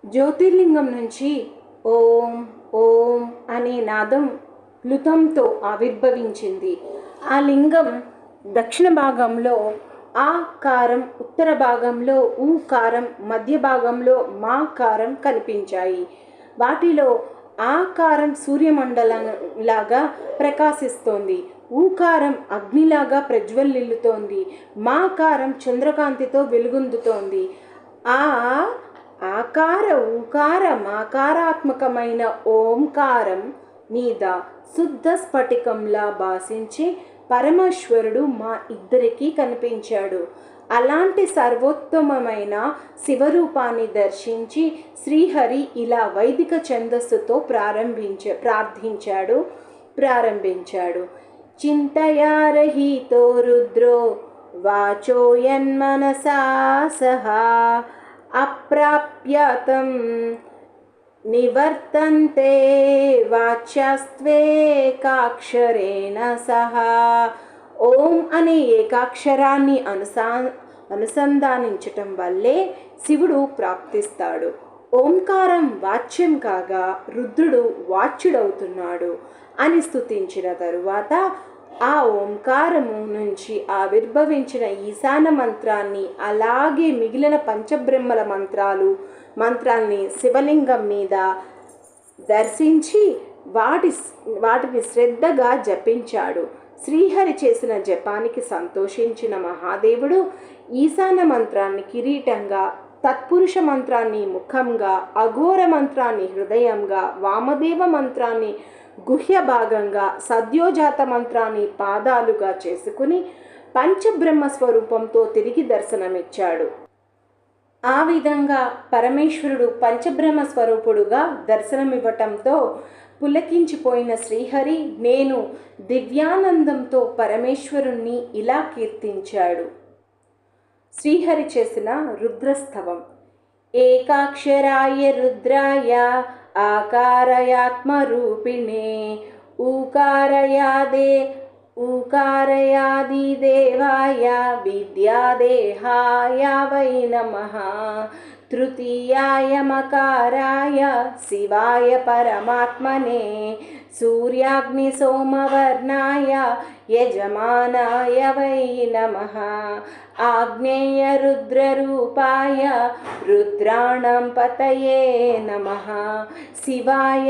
జ్యోతిర్లింగం నుంచి ఓం ఓం అనే నాదం ప్లుతంతో ఆవిర్భవించింది. ఆ లింగం దక్షిణ భాగంలో ఆకారం, ఉత్తర భాగంలో ఊకారం, మధ్య భాగంలో మాకారం కనిపించాయి. వాటిలో ఆకారం సూర్యమండలంలాగా ప్రకాశిస్తోంది, ఊకారం అగ్నిలాగా ప్రజ్వలిల్లుతోంది, మాకారం చంద్రకాంతితో వెలుగొందుతోంది. ఆ ఆకార ఊకార మాకారాత్మకమైన ఓంకారం మీద శుద్ధ స్ఫటికంలా భాసించే పరమేశ్వరుడు మా ఇద్దరికీ కనిపించాడు. అలాంటి సర్వోత్తమమైన శివరూపాన్ని దర్శించి శ్రీహరి ఇలా వైదిక ఛందస్సుతో ప్రారంభించాడు. చింతయారహితో రుద్రో వాచోయన్మనసా సహా అప్రాప్యతం నివర్తంతే వాచ్యస్త్వేకాక్షరేణ సహా. ఓం అనే ఏకాక్షరాన్ని అనుసంధానించటం వల్లే శివుడు ప్రాప్తిస్తాడు. ఓంకారం వాచ్యం కాగా రుద్రుడు వాచ్యుడవుతున్నాడు అని స్తుతించిన తరువాత ఆ ఓంకారము నుంచి ఆవిర్భవించిన ఈశాన మంత్రాన్ని, అలాగే మిగిలిన పంచబ్రహ్మల మంత్రాల్ని శివలింగం మీద దర్శించి వాటిని శ్రద్ధగా జపించాడు. శ్రీహరి చేసిన జపానికి సంతోషించిన మహాదేవుడు ఈశాన మంత్రాన్ని కిరీటంగా, తత్పురుష మంత్రాన్ని ముఖంగా, అఘోర మంత్రాన్ని హృదయంగా, వామదేవ మంత్రాన్ని గుహ్య భాగంగా, సద్యోజాత మంత్రాన్ని పాదాలుగా చేసుకుని పంచబ్రహ్మ స్వరూపంతో తిరిగి దర్శనమిచ్చాడు. ఆ విధంగా పరమేశ్వరుడు పంచబ్రహ్మ స్వరూపుడుగా దర్శనమివ్వటంతో పులకించిపోయిన శ్రీహరి నేను దివ్యానందంతో పరమేశ్వరుణ్ణి ఇలా కీర్తించాడు. శ్రీహరి చేసిన రుద్రస్తవం. ఏకాక్షరాయ రుద్రాయ ఆకారయాత్మరూపిణే ఊకారయాదిదేవాయ విద్యాదేహాయ వై నమః. తృతీయాయ మకారాయ శివాయ పరమాత్మనే సూర్యాగ్నిసోమవర్ణాయ యజమానాయ వై నమః. ఆగ్నేయ రుద్రరూపాయ రుద్రాణం పతయే నమః. శివాయ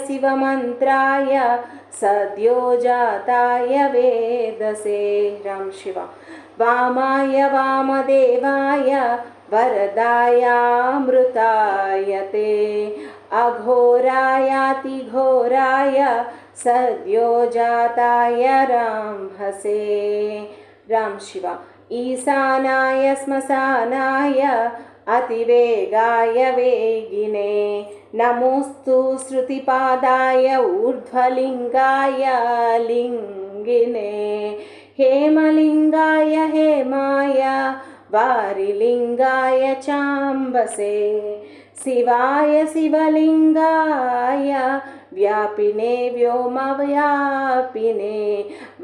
శివమంత్రాయ సద్యోజాతాయ వేదసే. రామ్ శివ. వామాయ వామదేవాయ వరదాయామృతాయ తే అఘోరాయాతిఘోరాయ సద్యోజాతాయ రాంహసే. రామ్ శివ. ఈశానాయ శ్మశానాయ అతివేగాయ వేగినే నమోస్తు శృతిపాదాయ ఊర్ధ్వలింగాయ లింగినే హేమలింగాయ హేమాయ వారిలింగాయ చాంబసే. శివాయ శివలింగాయ వ్యాపినే వ్యోమవ్యాపినే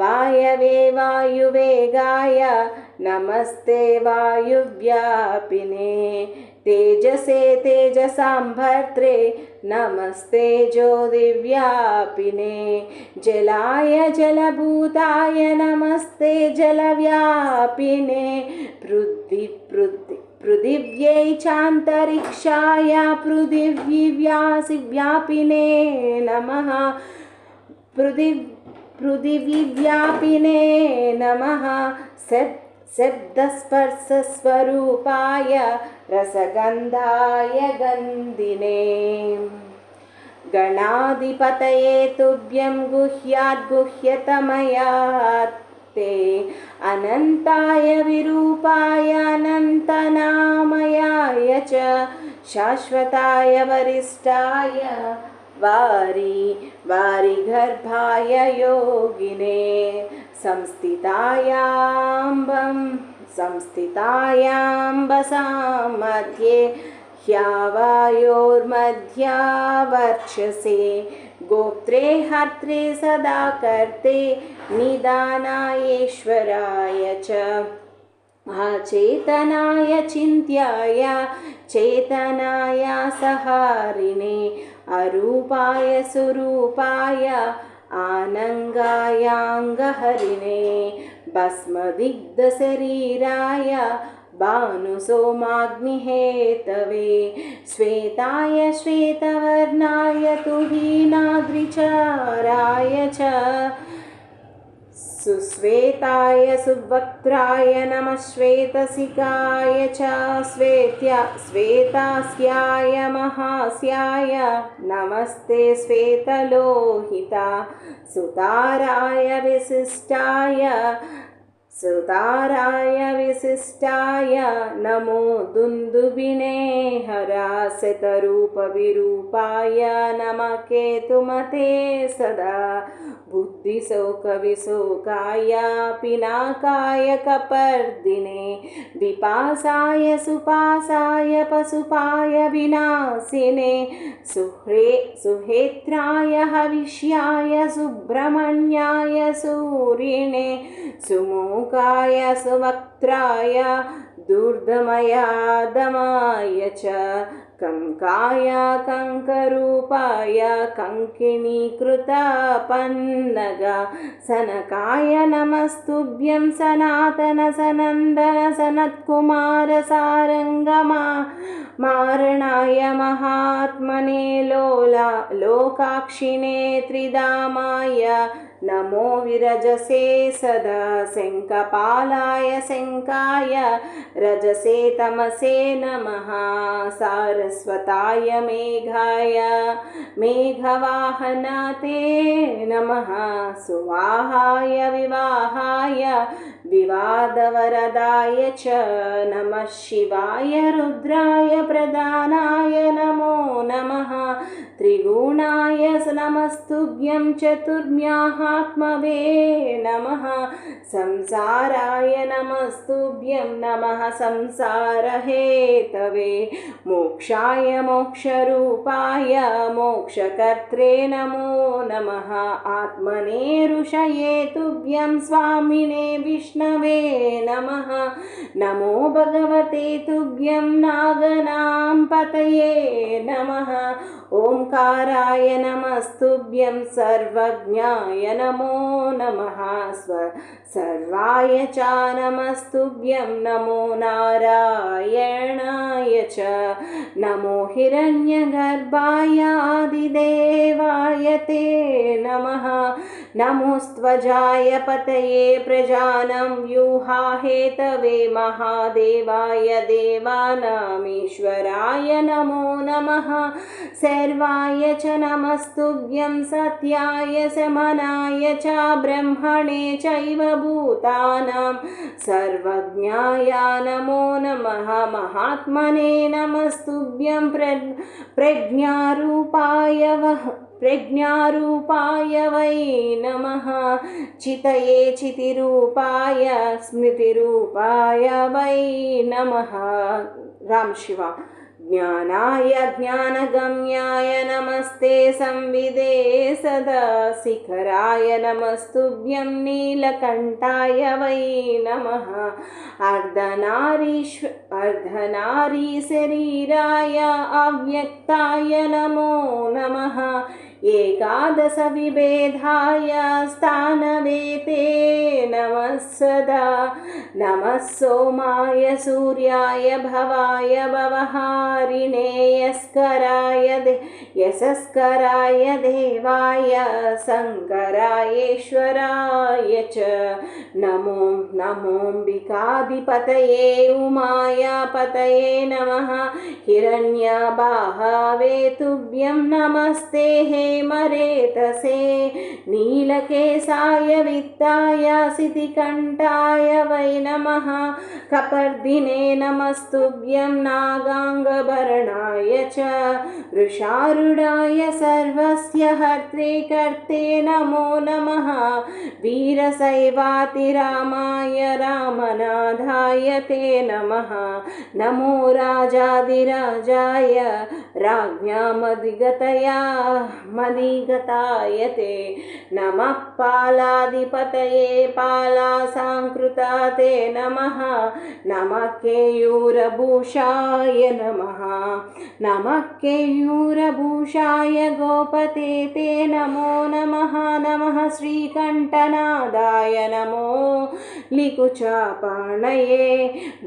వాయవే వాయువేగాయ నమస్తే వాయువ్యాపినే. తేజసే తేజసాంభర్త్రే నమస్తే జ్యోతివ్యాపినే. జలాయ జలభూతాయ నమస్తే జలవ్యాపినే. పృథివ్యై చాంతరిక్షాయ పృథివ్యాపినే నమః. పృథివ్యాపినే నమః. శబ్దస్పర్శస్వరూపాయ రసగంధాయ గంధినే. గణాధిపతయే తుభ్యం గుహ్యాద్గుహ్యతమయా తే అనంతాయ విరూపాయ అనంతనామయాయ చ శాశ్వతాయ వరిష్టాయ వారి గర్భాయ యోగినే. సంస్థితాయాంబసాం మధ్యే హ్యావాయోర్మధ్యావర్చసే गोप्त्रे हर्त्रे सदा कर्ते निदानायेश्वराय च अचेतनाय चिन्त्याय चेतनाय सहारिणे अरूपाय सुरूपाय आनङ्गायाङ्गहरिणे भस्मदिग्धशरीराय भानुसोमाग्निहेतवे श्वेताय श्वेतवर्णाय तुहीनाद्रिचाराय च सुश्वेताय सुवक्त्राय नमः श्वेतसिकाय च श्वेतास्याय महास्याय नमस्ते श्वेतलोहिता सुताराय विशिष्टाय नमो दुन्दुभिने हराशतरूपविरूपाय नमः केतुमते सदा बुद्धिशोकविशोकाय पिनाकाय कपर्दिने विपासाय सुपासाय पशुपाय विनाशिने सुहेत्राय हविष्याय सुब्रह्मण्याय सूरिणे सुमुखाय सुवक्त्राय दुर्दमयादमाय च कंकाय कंकरूपाय कंकिणीकृतपन्नग सनकाय नमस्तुभ्यं सनातन सनन्दन सनत्कुमार सारंगमा मारणाय महात्मने लोकाक्षिणे त्रिधामाय नमो विरजसे सदा शङ्खपालाय शङ्काय रजसे तमसे नमः सारस्वताय मेघाय मेघवाहनाते नमः सुवाहाय विवाहाय विवादवरदाय च नमः शिवाय रुद्राय प्रदानाय नमो नमः त्रिगुणाय नमस्तुभ्यं चतुर्म्याहात्मवे नमः संसाराय नमस्तुभ्यं नमः संसारहेतवे मोक्षाय मोक्षरूपाय मोक्षकर्त्रे नमो नमः आत्मने ऋषये तुभ्यं स्वामिने विष्णवे नमः नमो भगवते तुभ्यं नागनां पतये नमः ओंकाराय नमस्तुभ्यं सर्वज्ञाय नमो नमः सर्वाय च नमस्तुभ्यं नमो नारायणाय च नमो हिरण्यगर्भाय आदिदेवाय ते नमः नमोस्त्वजाय पतये प्रजानं व्यूहाहेतवे महादेवाय देवानामीश्वराय नमो नमः सर्वाय च नमस्तुभ्यं सत्याय समनाय च ब्रह्मणे चैव भूतानां सर्वज्ञाय नमो नमः महात्मने नमस्तुभ्यं प्रज्ञारूपाय वै नमः चितये चितिरूपाय स्मृतिरूपाय वै नमः राम शिवा ज्ञानाय ज्ञानगम्याय नमस्ते संविदे सदा शिखराय नमस्तुभ्यं नीलकण्ठाय वै नमः अर्धनारीशरीराय अव्यक्ताय नमो नमः एकादश विभेदाय स्थानवेते नमः सदा नमः सोमाय सूर्याय भवाय भवहारिणे यशस्कराय देवाय शङ्करायेश्वराय च नमोऽम्बिकाधिपतये उमायापतये नमः हिरण्यबाहवे तुभ्यं नमस्ते हेमरेतसे नीलकेशाय वित्ताय सितिकण्ठाय वै नमः कपर्दिने नमस्तुभ्यं नागाङ्गभरणाय च वृषारूढाय सर्वस्य हर्त्रे कर्ते नमो नमः वीरशैवातिरामाय रामनाथाय ते नमः नमो राजाधिराजाय राज्ञामधिगतया मदीगतायते नमः पालाधिपतये पालासाङ्कृताते नमः नमः केयूरभूषाय नमः नमः केयूरभूषाय गोपते ते नमो नमः नमः श्रीकण्ठनादाय नमो लिकुचापाणये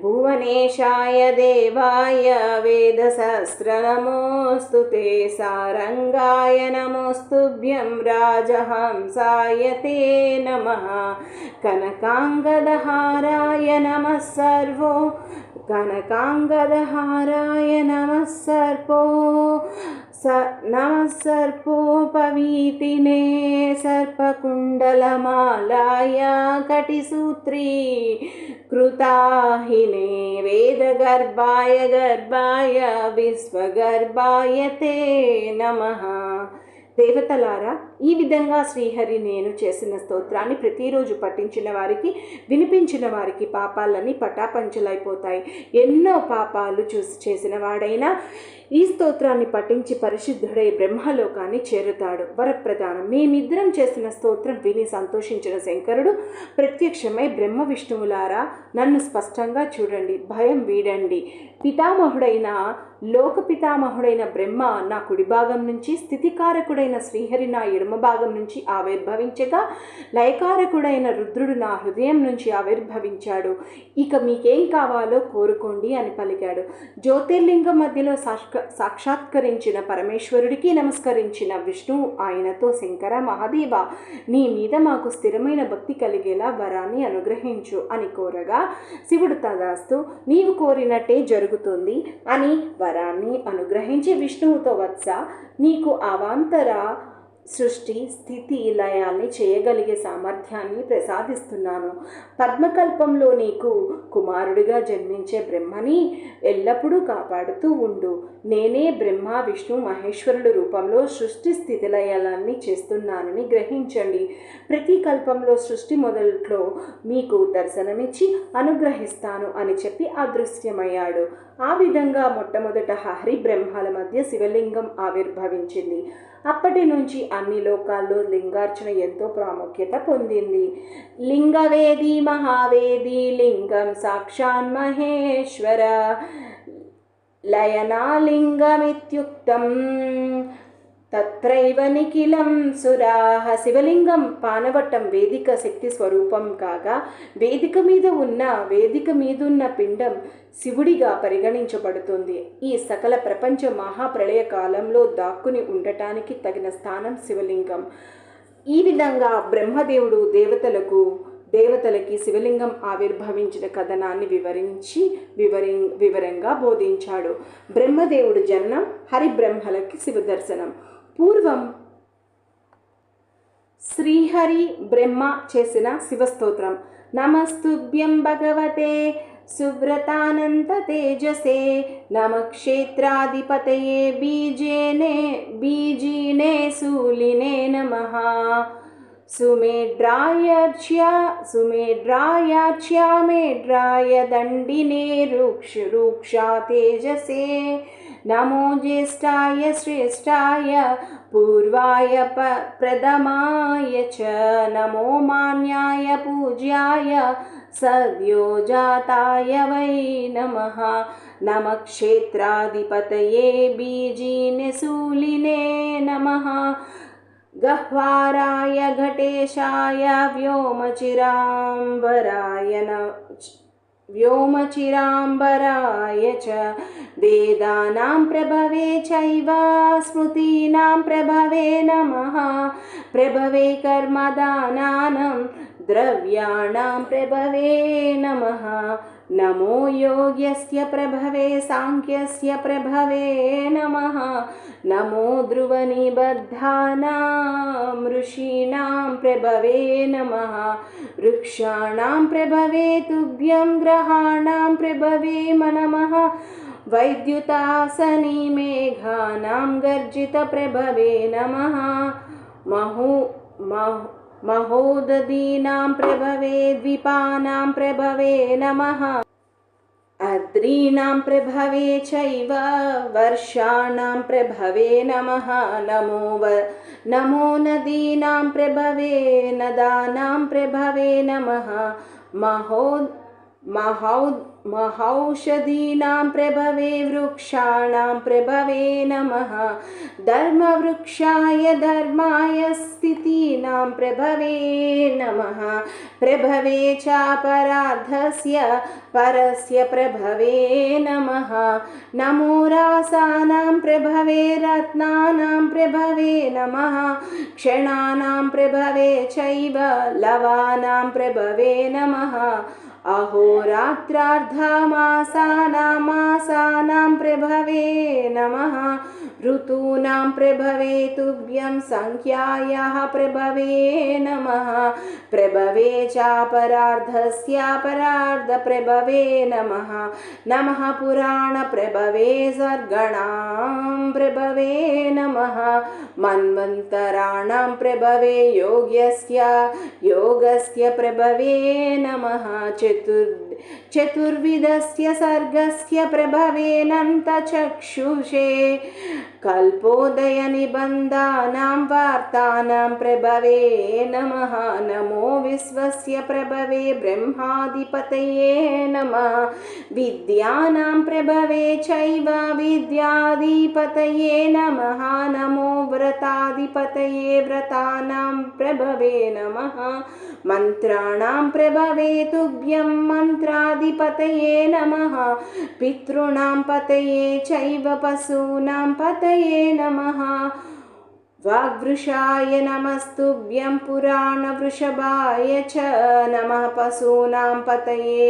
भुवनेशाय देवाय वेदसहस्र नमोऽस्तु ते सारंगाय नमोस्तुभ्यं राजहंसाय ते नमः कनकांगदहाराय नमः सर्वो कनकांगदहाराय नमः नमः सर्पोपवीतिने सर्पकुण्डलमालाय कटिसूत्री कृताहिने वेदगर्भाय गर्भाय विश्वगर्भाय ते नमः। దేవతలారా, ఈ విధంగా శ్రీహరి నేను చేసిన స్తోత్రాన్ని ప్రతిరోజు పఠించిన వారికి, వినిపించిన వారికి పాపాలన్నీ పటాపంచలైపోతాయి. ఎన్నో పాపాలు చేసిన వాడైనా ఈ స్తోత్రాన్ని పఠించి పరిశుద్ధుడై బ్రహ్మలోకాన్ని చేరుతాడు. వరప్రదానం. మేమిద్దరం చేసిన స్తోత్రం విని సంతోషించిన శంకరుడు ప్రత్యక్షమై బ్రహ్మ విష్ణువులారా, నన్ను స్పష్టంగా చూడండి, భయం వీడండి. పితామహుడైన లోక పితామహుడైన బ్రహ్మ నా కుడి భాగం నుంచి, స్థితికారకుడైన శ్రీహరి నా ఎడమ భాగం నుంచి ఆవిర్భవించగా, లయకారకుడైన రుద్రుడు నా హృదయం నుంచి ఆవిర్భవించాడు. ఇక మీకేం కావాలో కోరుకోండి అని పలికాడు. జ్యోతిర్లింగం మధ్యలో సాక్షాత్కరించిన పరమేశ్వరుడికి నమస్కరించిన విష్ణువు ఆయనతో, శంకర మహాదేవ, నీ మీద మాకు స్థిరమైన భక్తి కలిగేలా వరాన్ని అనుగ్రహించు అని కోరగా, శివుడు తదాస్తు, నీవు కోరినట్టే జరుగుతుంది అని వరాన్ని అనుగ్రహించి విష్ణువుతో, వత్స, నీకు అవాంతర సృష్టి స్థితి లయాల్ని చేయగలిగే సామర్థ్యాన్ని ప్రసాదిస్తున్నాను. పద్మకల్పంలో నీకు కుమారుడిగా జన్మించే బ్రహ్మని ఎల్లప్పుడూ కాపాడుతూ ఉండు. నేనే బ్రహ్మ విష్ణు మహేశ్వరుడు రూపంలో సృష్టి స్థితి లయాలన్నీ చేస్తున్నానని గ్రహించండి. ప్రతి కల్పంలో సృష్టి మొదట్లో మీకు దర్శనమిచ్చి అనుగ్రహిస్తాను అని చెప్పి అదృశ్యమయ్యాడు. ఆ విధంగా మొట్టమొదట హరి బ్రహ్మల మధ్య శివలింగం ఆవిర్భవించింది. అప్పటి నుంచి అన్ని లోకాల్లో లింగార్చన ఎంతో ప్రాముఖ్యత పొందింది. లింగవేది మహావేది లింగం సాక్షాన్ మహేశ్వర లయనాలింగమిత్యుక్తం తత్రైవ నిఖిలం సురాహ. శివలింగం పానవట్టం వేదిక శక్తి స్వరూపం కాగా, వేదిక మీదున్న పిండం శివుడిగా పరిగణించబడుతుంది. ఈ సకల ప్రపంచ మహాప్రళయ కాలంలో దాక్కుని ఉండటానికి తగిన స్థానం శివలింగం. ఈ విధంగా బ్రహ్మదేవుడు దేవతలకి శివలింగం ఆవిర్భవించిన కథనాన్ని వివరంగా బోధించాడు. బ్రహ్మదేవుడు జననం, హరిబ్రహ్మలకి శివదర్శనం. పూర్వం శ్రీహరి బ్రహ్మ చేసిన శివస్తోత్రం. నమస్తుభ్యం భగవతే సువ్రతానంత తేజసే నమః క్షేత్రాధిపతయే బీజినే శూలినే నమః సుమేఢ్రాయార్చ్యామేఢ్రాయ దండినే రూక్షా తేజసే నమో జ్యేష్ఠాయ శ్రేష్ఠాయ పూర్వాయ ప్రథమాయ చ నమో మాన్యాయ పూజ్యాయ సద్యోజాతాయ వై నమః నమః క్షేత్రాధిపతయే బీజినే శూలినే నమః గహ్వారాయ ఘటేశాయ వ్యోమచిరాంబరాయ చ వేదానాం ప్రభవే చైవ స్మృతీనాం ప్రభవే నమః ప్రభవే కర్మదానానాం ద్రవ్యాణాం ప్రభవే నమః నమో యోగ్యస్య ప్రభవే సాంఖ్యస్య ప్రభవే నమః నమో ధ్రువనిబద్ధానాం ఋషీణాం ప్రభవే నమః వృక్షాణాం ప్రభవే తుభ్యం గ్రహాణాం ప్రభవే నమః వైద్యుతాసని మేఘానాం గర్జిత ప్రభవే నమః మహోదధీనాం ప్రభవే ద్వీపానాం ప్రభవే నమః अद्रीणां प्रभवे चैव वर्षाणां प्रभवे नमः नमो नदीनां प्रभवे नदानां प्रभवे नमः महौषधीनां प्रभवे वृक्षाणां प्रभवे नमः धर्मवृक्षाय धर्माय स्थितीनां प्रभवे नमः प्रभवे चापराधस्य परस्य प्रभवे नमः नमो रासानां प्रभवे रत्नानां प्रभवे नमः क्षणानां प्रभवे चैव लवानां प्रभवे नमः अहोरात्रार्धमासानां प्रभवे नमः ऋतूनां प्रभवे तुभ्यं संख्यायाः प्रभवे नमः प्रभवे चापरार्धस्यापरार्धप्रभवे नमः पुराणप्रभवे सर्गणां प्रभवे नमः मन्वन्तराणां प्रभवे योगस्य प्रभवे नमः चतुर्विधस्य सर्गस्य प्रभवेऽनन्तचक्षुषे कल्पोदयनिबन्धानां वार्तानां प्रभवे नमः नमो विश्वस्य प्रभवे ब्रह्माधिपतये नमः विद्यानां प्रभवे चैव विद्याधिपतये नमः नमो व्रताधिपतये व्रतानां प्रभवे नमः मन्त्राणां प्रभवे तुभ्यं मन्त्राधिपतये नमः पितॄणां पतये चैव पशूनां पतये नमः वाग्वृषाय नमस्तुभ्यं पुराणवृषभाय च नमः पशूनां पतये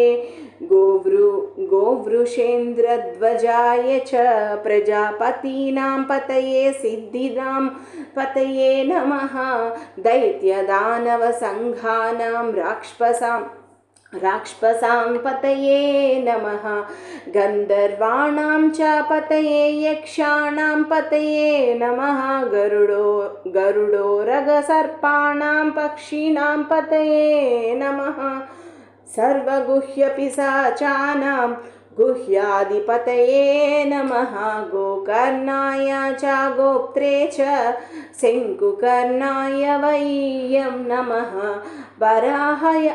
गोवृषेन्द्रध्वजाय च प्रजापतीनां पतये सिद्धीनां पतये नमः दैत्यदानवसङ्घानां राक्षसां पतये नमः गन्धर्वाणां च पतये यक्षाणां पतये नमः गरुडोरगसर्पाणां पक्षिणां पतये नमः सर्वगुह्यपिशाचानां गुह्याधिपतये नमः गोकर्णाय च गोप्त्रे च शङ्कुकर्णाय वैयं नमः वराहाय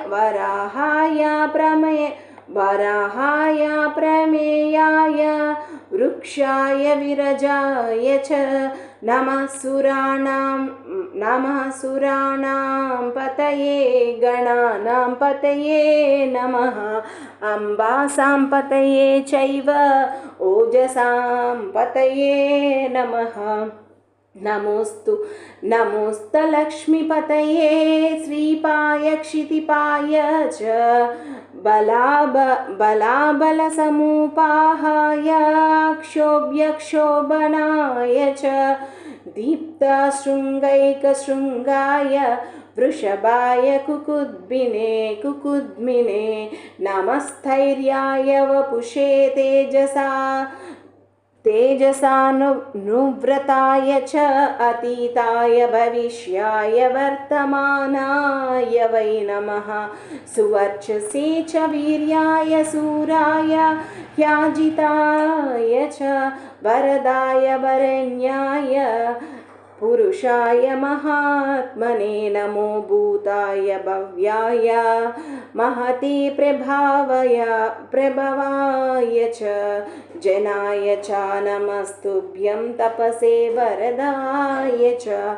प्रमेयाय वृक्षाय विरजाय च नमः सुराणां पतये गणानां पतये नमः अम्बासां पतये चैव ओजसां पतये नमः नमोस्तलक्ष्मीपतये श्रीपाय क्षितिपाय च बलाबलसमुपाहाय क्षोभ्यक्षोभनाय च दीप्तशृङ्गैकशृङ्गाय वृषभाय कुकुद्मिने नमस्थैर्याय वपुषे तेजसानुव्रताय च अतीताय भविष्याय वर्तमानाय वै नमः सुवर्चसे च वीर्याय सूराय ह्याजिताय च वरदाय वरेण्याय पुरुषाय महात्मने नमो भूताय भव्याय महते प्रभवाय च जनाय च नमस्तुभ्यं तपसे वरदाय च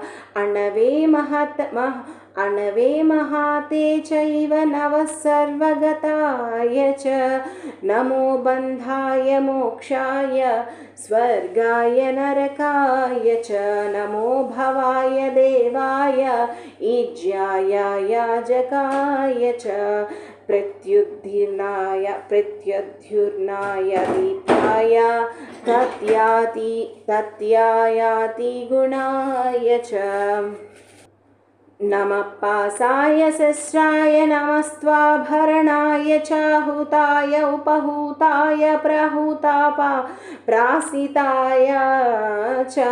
अणवे महाते चैव नवः सर्वगताय च नमो बन्धाय मोक्षाय स्वर्गाय नरकाय च नमो भवाय देवाय ईज्याय याजकाय च प्रत्युद्धिर्नाय दीप्ताय तत्यायाति गुणाय च नमः पासाय सहस्राय नमस्त्वाभरणाय च हुताय उपहूताय प्रासिताय च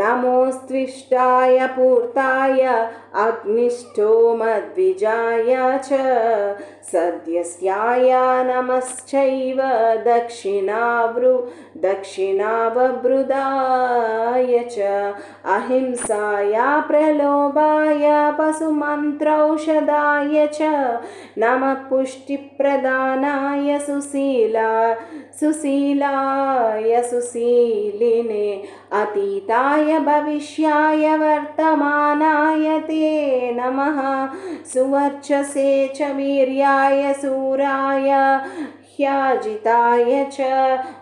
नमोस्त्विष्टाय पूर्ताय अग्निष्टोमद्विजाय च सद्यस्याय नमश्चैव दक्षिणावभृदाय च अहिंसाय प्रलोभाय पशुमन्त्रौषधाय च नमः पुष्टिप्रदानाय सुशीलिने अतीताय भविष्याय वर्तमानाय ते नमः सुवर्चसे च वीर्याय सूराय ह्याजिताय च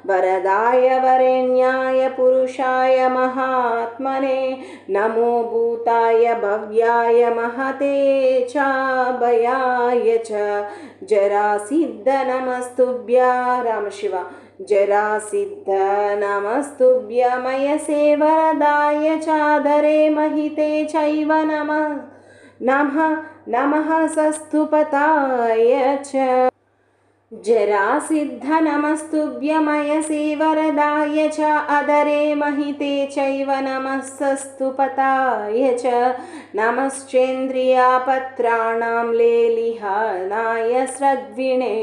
वरदाय वरेण्याय पुरुषाय महात्मने नमो भूताय भव्याय महते चाभयाय च जरासिद्ध नमस्तुभ्य राम शिव जरासिद्ध नमस्तुभ्य मयसे वरदाय चादरे महिते चैव नमः सस्तुपताय च जरासिद्ध नमस्तुभ्य मयसे वरदाय च अदरे महिते चैव नमः सस्तुपताय च नमश्चेन्द्रियापत्राणां लेलिहानाय स्रग्विणे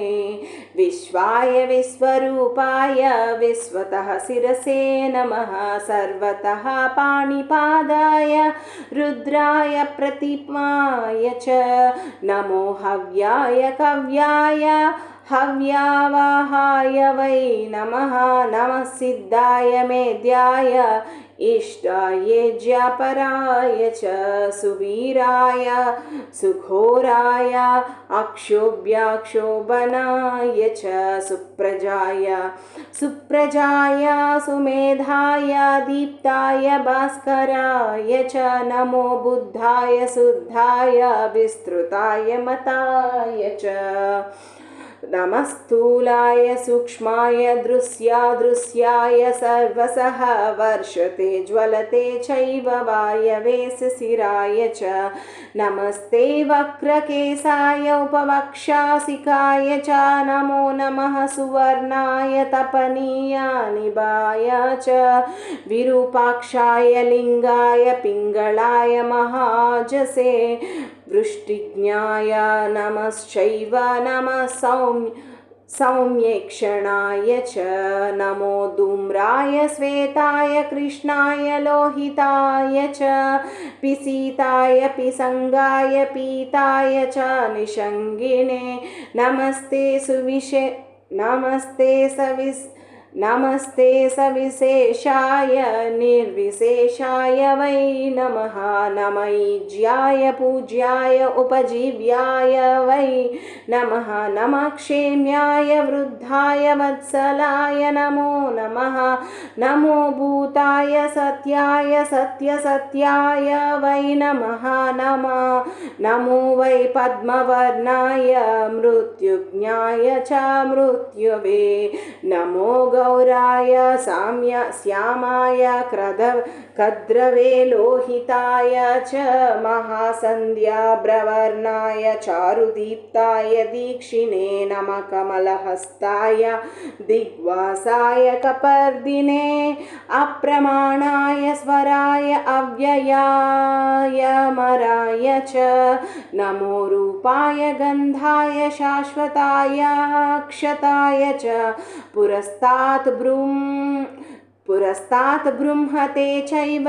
विश्वाय विश्वरूपाय विश्वतः शिरसे नमः सर्वतः पाणिपादाय रुद्राय प्रतिमाय च नमो हव्याय कव्याय हव्यावाहाय वै नमः नमः सिद्धाय मेद्याय इष्टाय ज्यापराय च सुवीराय सुघोराय अक्षोभ्याक्षोभनाय च सुप्रजाय सुमेधाय दीप्ताय भास्कराय च नमो बुद्धाय शुद्धाय विस्तृताय मताय च नमस्तूलाय सूक्ष्माय दृश्याय सर्वसः वर्षते ज्वलते चैव वायवे शिशिराय च नमस्ते वक्रकेशाय उपवक्षासिकाय च नमो नमः सुवर्णाय तपनीयानिभाय च विरूपाक्षाय लिंगाय पिंगलाय महाजसे वृष्टिज्ञाय नमश्चैव नमः सौम्येक्षणाय च नमो धूम्राय श्वेताय कृष्णाय लोहिताय च पिसीताय पिसंगाय पीताय च निषङ्गिने नमस्ते सविशेषाय निर्विशेषाय वै नमः नमैज्याय पूज्याय उपजीव्याय वै नमः नमः क्षेम्याय वृद्धाय वत्सलाय नमो नमः नमो भूताय सत्याय सत्यसत्याय वै नमः नमो वै पद्मवर्णाय मृत्युज्ञाय च मृत्युवे नमो गौराय श्यामाय कद्रवे लोहिताय च महासन्ध्याभ्रवर्णाय चारुदीप्ताय दीक्षिणे नमः कमलहस्ताय दिग्वासाय कपर्दिने अप्रमाणाय स्वराय अव्ययाय मराय च नमो रूपाय गन्धाय शाश्वताय अक्षताय च पुरस्तात् बृंहते चैव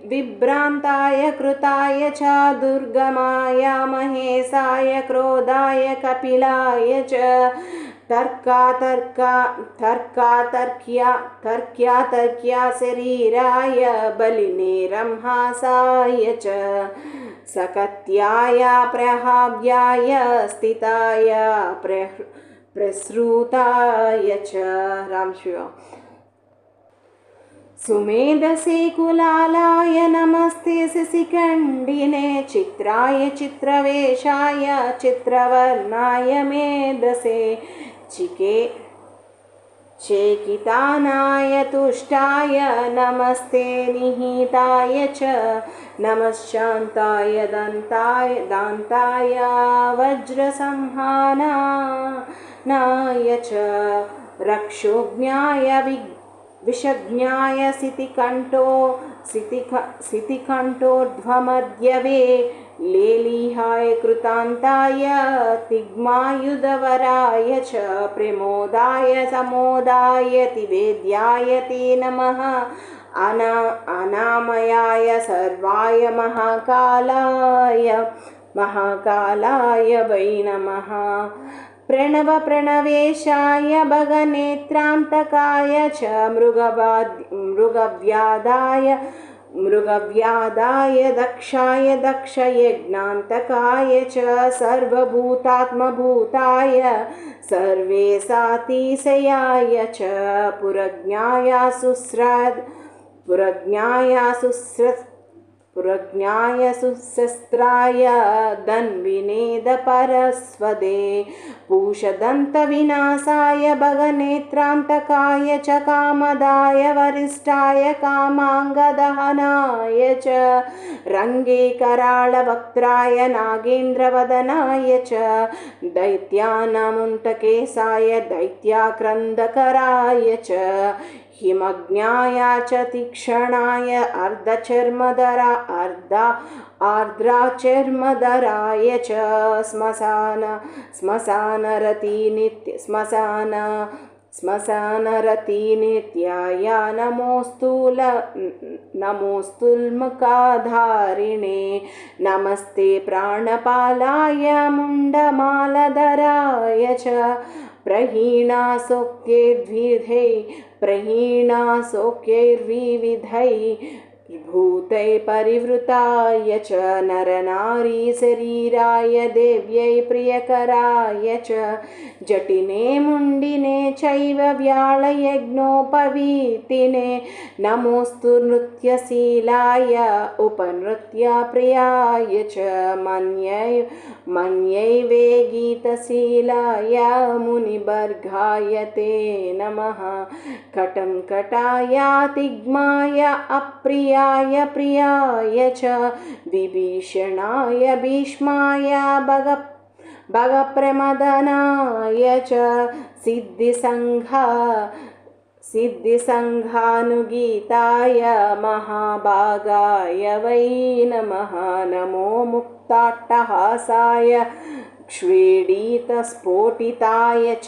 विभ्रान्ताय कृताय च दुर्गमाय महेशाय क्रोधाय कपिलाय च तर्क्या शरीराय बलिने रंहासाय च सकत्याय प्रहाव्याय स्थिताय प्रसृताय च राम शिव सुमेधसे कुलालाय नमस्ते शिशिखण्डिने चित्राय चित्रवेशाय चित्रवर्णाय मेधसे चेकितानाय तुष्टाय नमस्ते निहिताय च नमश्शान्ताय दान्ताय वज्रसंहानाय च रक्षोज्ञाय विषज्ञाय सितिकण्ठोर्ध्वमद्यवे लेलीहाय कृतान्ताय तिग्मायुधवराय च प्रमोदाय समोदाय तिवेद्याय ते नमः अनामयाय सर्वाय महाकालाय वै नमः प्रणवेशाय भगनेत्रान्तकाय च मृगव्यादाय दक्षाय दक्षयज्ञान्तकाय च सर्वभूतात्मभूताय सर्वेशातिशयाय च पुरज्ञाय सुशस्त्राय धन्विनेदपरस्वदे पूषदन्तविनाशाय भगनेत्रान्तकाय च कामदाय वरिष्ठाय कामाङ्गदहनाय च रङ्गे कराळवक्त्राय नागेन्द्रवदनाय च दैत्यानामुन्तकेशाय दैत्याक्रन्दकराय च हिमज्ञाय च तीक्ष्णाय आर्द्राचर्मधराय च श्मशानरतिनित्याय नमोस्तुल्मुखाधारिणे नमस्ते प्राणपालाय मुण्डमालधराय च प्रहीणासोक्यैर्विविधैः भूतैः परिवृताय च नरनारी शरीराय देव्यै प्रियकराय च जटिने मुण्डिने चैव व्याळयज्ञोपवीतिने नमोऽस्तु नृत्यशीलाय उपनृत्यप्रियाय च मन्यै गीतशीलाय मुनिवर्गाय ते नमः कटङ्कटाय तिग्माय अप्रियाय प्रियाय च विभीषणाय भीष्माय भगप्रमदनाय च सिद्धिसङ्घानुगीताय महाभागाय वै नमः नमो मुक्ताट्टहासाय क्ष्वेडितस्फोटिताय च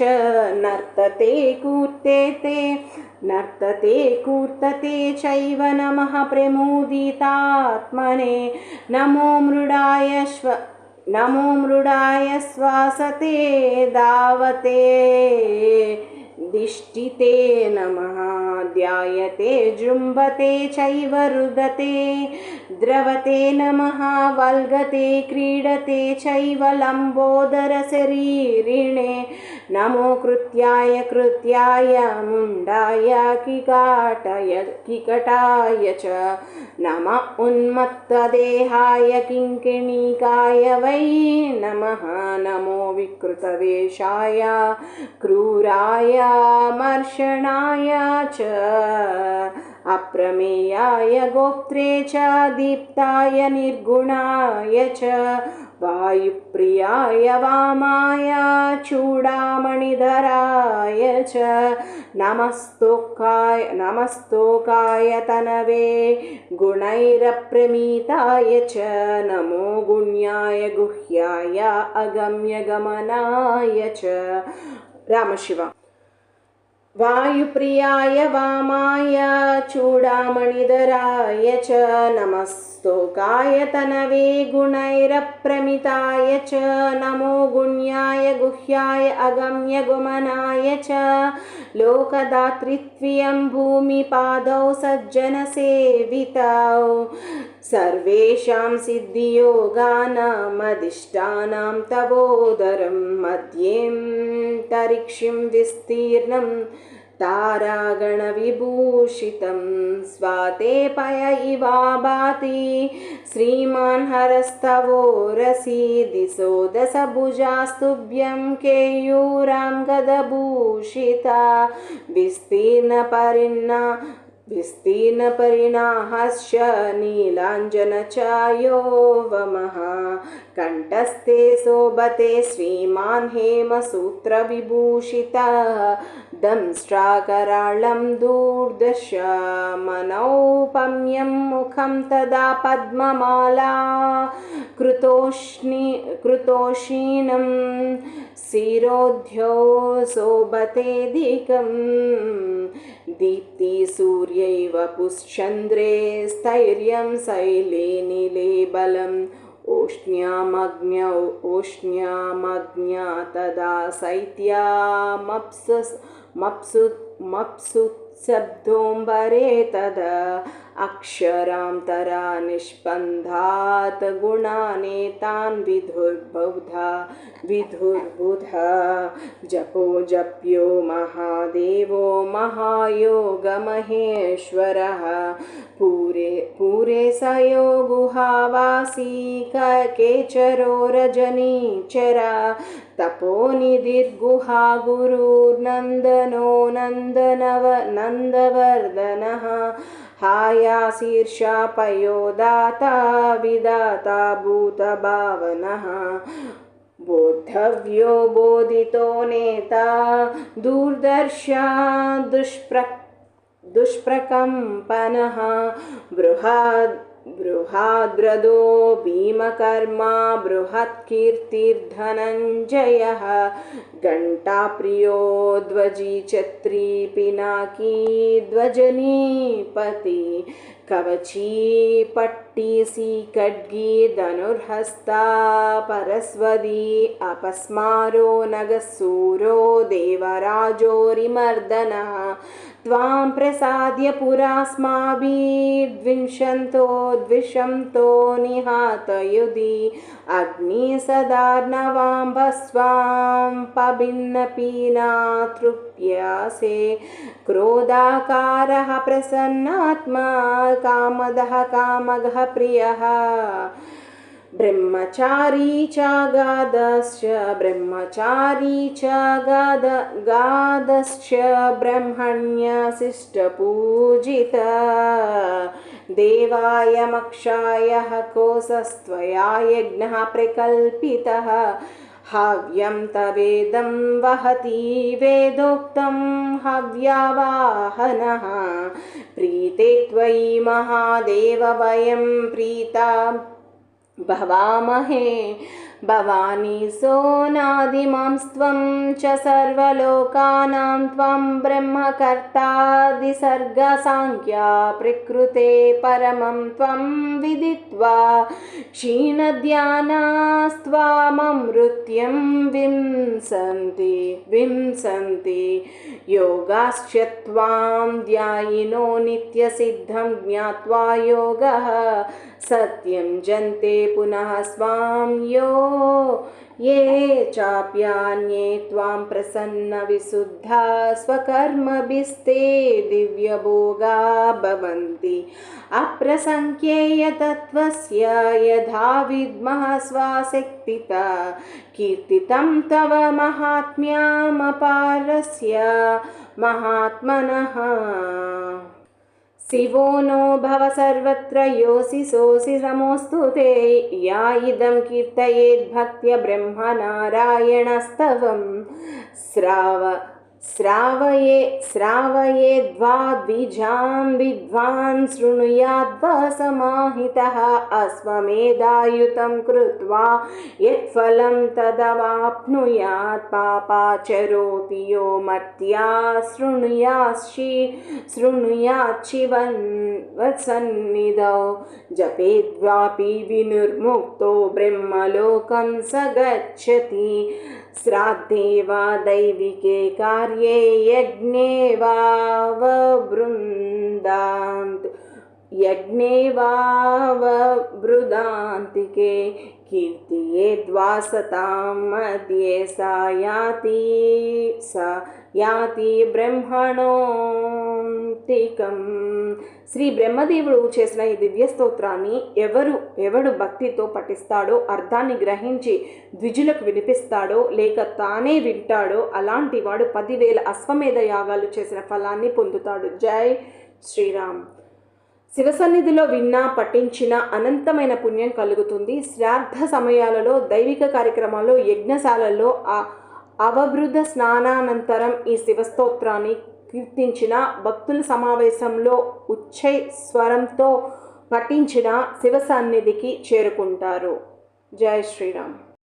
नर्तते कूर्तते चैव नमः प्रमुदितात्मने नमो मृडाय श्वासते धावते दिष्टिते नमः ध्यायते जृम्भते चैव रुदते द्रवते नमः वल्गते क्रीडते चैव लम्बोदरशरीरिणे नमो कृत्याय मुण्डाय किकटाय च नमः उन्मत्तदेहाय किङ्किणिकाय वै नमः नमो विकृतवेषाय क्रूराय मर्षणाय च अप्रमेयाय गोप्त्रे च दीप्ताय निर्गुणाय च वायुप्रियाय वामाय चूडामणिधराय च नमस्तोकाय तनवे गुणैरप्रमिताय च नमो गुण्याय गुह्याय अगम्यगमनाय च रामशिव वायुप्रियाय वामाय चूडामणिधराय च नमस्तोकाय तनवे गुणैरप्रमिताय च नमो गुण्याय गुह्याय अगम्यगमनाय च लोकदातृत्वं भूमिपादौ सज्जनसेवितौ सर्वेषां सिद्धियोगानामधिष्ठानं तवोदरं मध्येऽन्तरिक्षं विस्तीर्णं तारागणविभूषितं स्वाते पय इवा भाति श्रीमान् हरस्तवोरसि दिशो दशभुजास्तुभ्यं केयूरां गदभूषिता विस्तीर्णपरिणाहश्च नीलाञ्जनचायो वमः कण्ठस्थे शोभते श्रीमान् हेमसूत्रविभूषितः दंष्ट्राकराळं दूर्दशमनौपम्यं मुखं तदा पद्ममाला कृतोषीणं शिरोध्यो शोभतेऽधिकम् दीप्ति सूर्यैव पुश्चन्द्रे स्थैर्यं शैले नीले बलम् ओष्ण्यामग्न्या तदा शैत्यामप्सुत्शब्दोऽम्बरे तदा अक्षरां तरा निष्पन्धात् गुणानेतान् विधुर्बुधा जपो जप्यो महादेवो महायोगमहेश्वरः पूरे स यो गुहावासी केचरो रजनीचरा तपोनिधिर्गुहा गुरुर्नन्दनो नन्दवर्धनः हायाशीर्षा पयोदाता विदाता भूतभावनः बोद्धव्यो बोधितो नेता दूरदर्शा दुष्प्रकम्पनः बृहाद्रदो भीमकर्मा बृहत्कीर्तिर्धनञ्जयः घण्टाप्रियो ध्वजी छत्री पिनाकी ध्वजनीपति कवची पट्टीसी खड्गी धनुर्हस्ता परस्वती अपस्मारो नगसूरो देवराजोरिमर्दनः त्वां प्रसाद्य पुरास्माभिर्द्विषन्तो निहातयुधि अग्निसदार्णवां भस्वां पभिन्नपीना तृप्यसे क्रोधाकारः प्रसन्नात्मा कामदः कामगः प्रियः ब्रह्मचारी च गादश्च ब्रह्मण्यशिष्टपूजिता देवाय मक्षायः कोसस्त्वया यज्ञः प्रकल्पितः हव्यं तवेदं वहति वेदोक्तं हव्यावाहनः प्रीते त्वयि महादेव वयं प्रीता भवामहे भवानी सोनादिमांस्त्वं च सर्वलोकानां त्वं ब्रह्मकर्तादिसर्गसाङ्ख्या प्रकृते परमं त्वं विदित्वा क्षीणध्यानास्त्वाममृत्यं विंसन्ति योगाश्च त्वां ध्यायिनो नित्यसिद्धं ज्ञात्वा योगः सत्यं जन्ते पुनः स्वां ये चाप्यान्ये त्वां प्रसन्न विशुद्धा स्वकर्मभिस्ते दिव्यभोगा भवन्ति अप्रसङ्ख्येय तत्त्वस्य यथा विद्मः स्वाशक्तिता कीर्तितं तव महात्म्यमपारस्य महात्मनः शिवो नो भव सर्वत्र योऽसि सोऽसि नमोऽस्तु ते या इदं कीर्तयेत् भक्त्या ब्रह्मनारायणस्तवं श्रावयेद्वाद्विजां विद्वान् शृणुयाद्वा समाहितः अश्वमेधायुतं कृत्वा यत्फलं तदवाप्नुयात् पापाचरोऽपि यो मर्त्या शृणुयात् शिवन्सन्निधौ जपेद्वापि विनिर्मुक्तो ब्रह्मलोकं स गच्छति श्राद्धे वा दैविके कार्ये यज्ञे वा वृदान्तिके कीर्तयेद्वा सतां मध्ये सा యాతి బ్రహ్మణోంతికం. శ్రీ బ్రహ్మదేవుడు చేసిన ఈ దివ్య స్తోత్రాన్ని ఎవడు భక్తితో పఠిస్తాడో, అర్థాన్ని గ్రహించి ద్విజులకు వినిపిస్తాడో లేక తానే వింటాడో అలాంటి వాడు 10,000 అశ్వమేధ యాగాలు చేసిన ఫలాన్ని పొందుతాడు. జై శ్రీరామ్. శివ సన్నిధిలో విన్నా పఠించిన అనంతమైన పుణ్యం కలుగుతుంది. శ్రాద్ధ సమయాలలో, దైవిక కార్యక్రమాల్లో, యజ్ఞశాలల్లో అవబృధ స్నానానంతరం ఈ శివస్తోత్రాన్ని కీర్తించిన, భక్తుల సమావేశంలో ఉచ్చై స్వరంతో పఠించిన శివ సన్నిధికి చేరుకుంటారు. జై శ్రీరామ్.